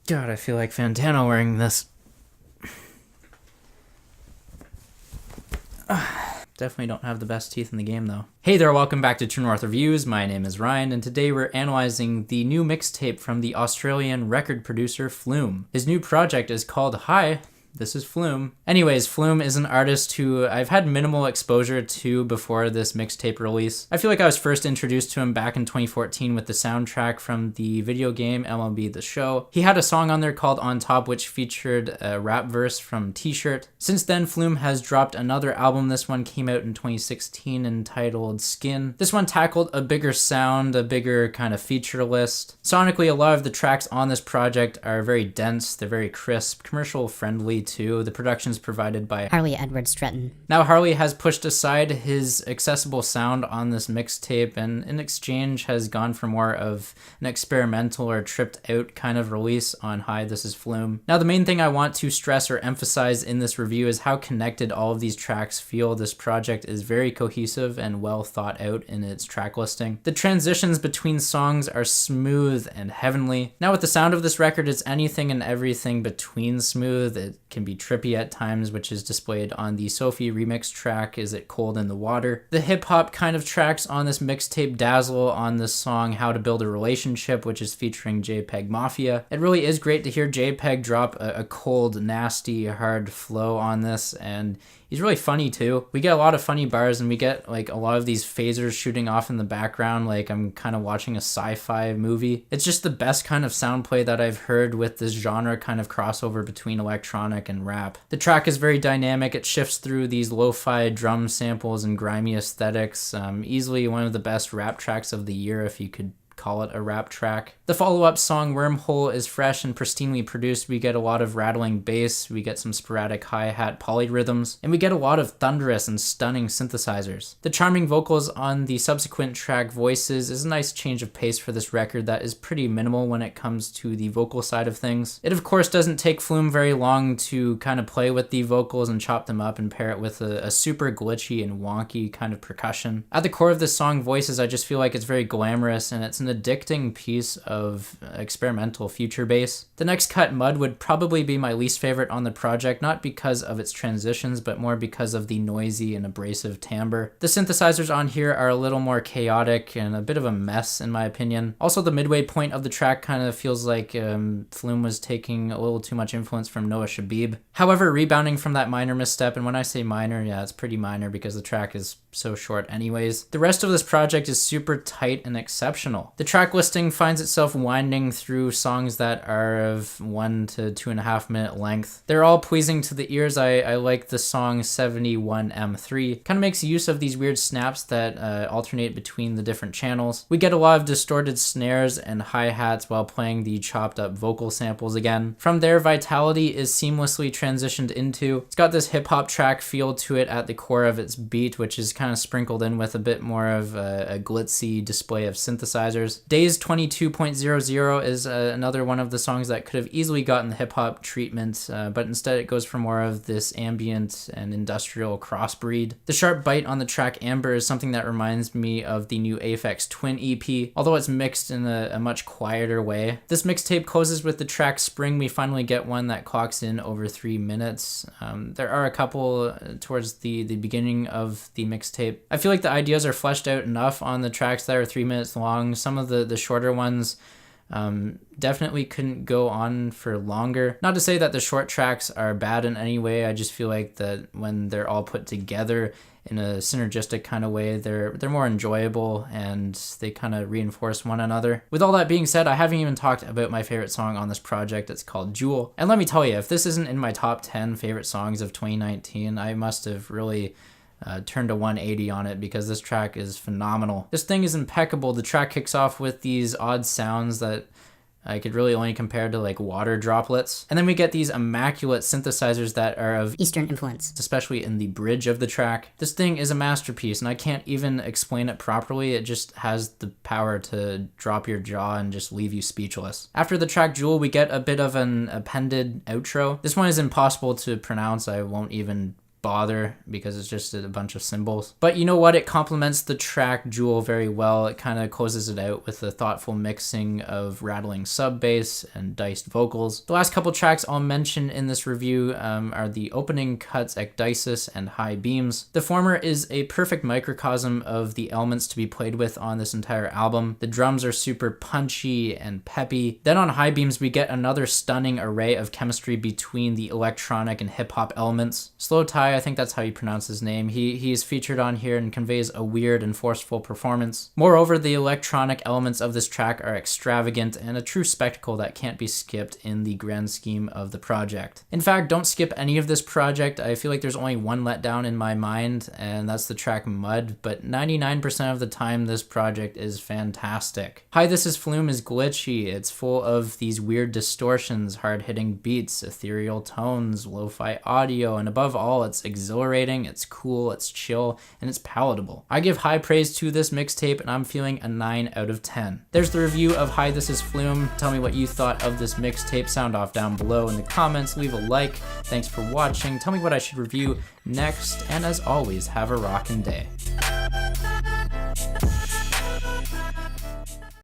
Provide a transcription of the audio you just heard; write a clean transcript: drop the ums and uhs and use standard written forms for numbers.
God, I feel like Fantano wearing this. Definitely don't have the best teeth in the game, though. Hey there, welcome back to True North Reviews. My name is Ryan, and today we're analyzing the new mixtape from the Australian record producer Flume. His new project is called Hi, This Is Flume. Anyways, Flume is an artist who I've had minimal exposure to before this mixtape release. I feel like I was first introduced to him back in 2014 with the soundtrack from the video game MLB The Show. He had a song on there called On Top, which featured a rap verse from T-Shirt. Since then, Flume has dropped another album. This one came out in 2016 entitled Skin. This one tackled a bigger sound, a bigger kind of feature list. Sonically, a lot of the tracks on this project are very dense, they're very crisp, commercial friendly too. The production's provided by Harley Edward Stretton. Now Harley has pushed aside his accessible sound on this mixtape and in exchange has gone for more of an experimental or tripped out kind of release on Hi, This Is Flume. Now the main thing I want to stress or emphasize in this review is how connected all of these tracks feel. This project is very cohesive and well thought out in its track listing. The transitions between songs are smooth and heavenly. Now with the sound of this record, it's anything and everything between smooth. It can be trippy at times, which is displayed on the Sophie remix track, Is It Cold in the Water. The hip-hop kind of tracks on this mixtape dazzle on this song How to Build a Relationship, which is featuring JPEG Mafia. It really is great to hear JPEG drop a cold, nasty, hard flow on this, and he's really funny too. We get a lot of funny bars and we get like a lot of these phasers shooting off in the background like I'm kind of watching a sci-fi movie. It's just the best kind of sound play that I've heard with this genre kind of crossover between electronic and rap. The track is very dynamic. It shifts through these lo-fi drum samples and grimy aesthetics. Easily one of the best rap tracks of the year if you could call it a rap track. The follow-up song Wormhole is fresh and pristinely produced. We get a lot of rattling bass, we get some sporadic hi-hat polyrhythms, and we get a lot of thunderous and stunning synthesizers. The charming vocals on the subsequent track Voices is a nice change of pace for this record that is pretty minimal when it comes to the vocal side of things. It of course doesn't take Flume very long to kind of play with the vocals and chop them up and pair it with a super glitchy and wonky kind of percussion. At the core of this song Voices, I just feel like it's very glamorous and it's an addicting piece of experimental future bass. The next cut, Mud, would probably be my least favorite on the project, not because of its transitions, but more because of the noisy and abrasive timbre. The synthesizers on here are a little more chaotic and a bit of a mess in my opinion. Also, the midway point of the track kind of feels like Flume was taking a little too much influence from Noah Shabib. However, rebounding from that minor misstep, and when I say minor, yeah, it's pretty minor because the track is so short anyways, the rest of this project is super tight and exceptional. The track listing finds itself winding through songs that are of 1 to 2.5 minute length. They're all pleasing to the ears. I like the song 71M3. Kind of makes use of these weird snaps that alternate between the different channels. We get a lot of distorted snares and hi-hats while playing the chopped up vocal samples again. From there, Vitality is seamlessly transitioned into. It's got this hip-hop track feel to it at the core of its beat, which is kind of sprinkled in with a bit more of a glitzy display of synthesizers. Days 22.00 is another one of the songs that could have easily gotten the hip-hop treatment, but instead it goes for more of this ambient and industrial crossbreed. The sharp bite on the track Amber is something that reminds me of the new Aphex Twin EP, although it's mixed in a much quieter way. This mixtape closes with the track Spring. We finally get one that clocks in over 3 minutes. There are a couple towards the beginning of the mixtape. I feel like the ideas are fleshed out enough on the tracks that are 3 minutes long. Some of the shorter ones definitely couldn't go on for longer. Not to say that the short tracks are bad in any way. I just feel like that when they're all put together in a synergistic kind of way, they're more enjoyable and they kind of reinforce one another. With all that being said, I haven't even talked about my favorite song on this project. It's called Jewel. And let me tell you, if this isn't in my top 10 favorite songs of 2019, I must have really turned a 180 on it because this track is phenomenal. This thing is impeccable. The track kicks off with these odd sounds that I could really only compare to like water droplets. And then we get these immaculate synthesizers that are of Eastern influence, especially in the bridge of the track. This thing is a masterpiece and I can't even explain it properly. It just has the power to drop your jaw and just leave you speechless. After the track Jewel, we get a bit of an appended outro. This one is impossible to pronounce. I won't even bother because it's just a bunch of cymbals. But you know what? It complements the track Jewel very well. It kind of closes it out with a thoughtful mixing of rattling sub bass and diced vocals. The last couple tracks I'll mention in this review are the opening cuts Ecdysis and High Beams. The former is a perfect microcosm of the elements to be played with on this entire album. The drums are super punchy and peppy. Then on High Beams we get another stunning array of chemistry between the electronic and hip-hop elements. Slow Tie, I think that's how you pronounce his name, he is featured on here and conveys a weird and forceful performance. Moreover, the electronic elements of this track are extravagant and a true spectacle that can't be skipped in the grand scheme of the project. In fact, don't skip any of this project. I feel like there's only one letdown in my mind, and that's the track Mud, but 99% of the time this project is fantastic. Hi, This Is Flume is glitchy. It's full of these weird distortions, hard-hitting beats, ethereal tones, lo-fi audio, and above all, it's exhilarating, it's cool, it's chill, and it's palatable. I give high praise to this mixtape, and I'm feeling a 9 out of 10. There's the review of Hi, This Is Flume. Tell me what you thought of this mixtape. Sound off down below in the comments. Leave a like. Thanks for watching. Tell me what I should review next, and as always, have a rockin' day.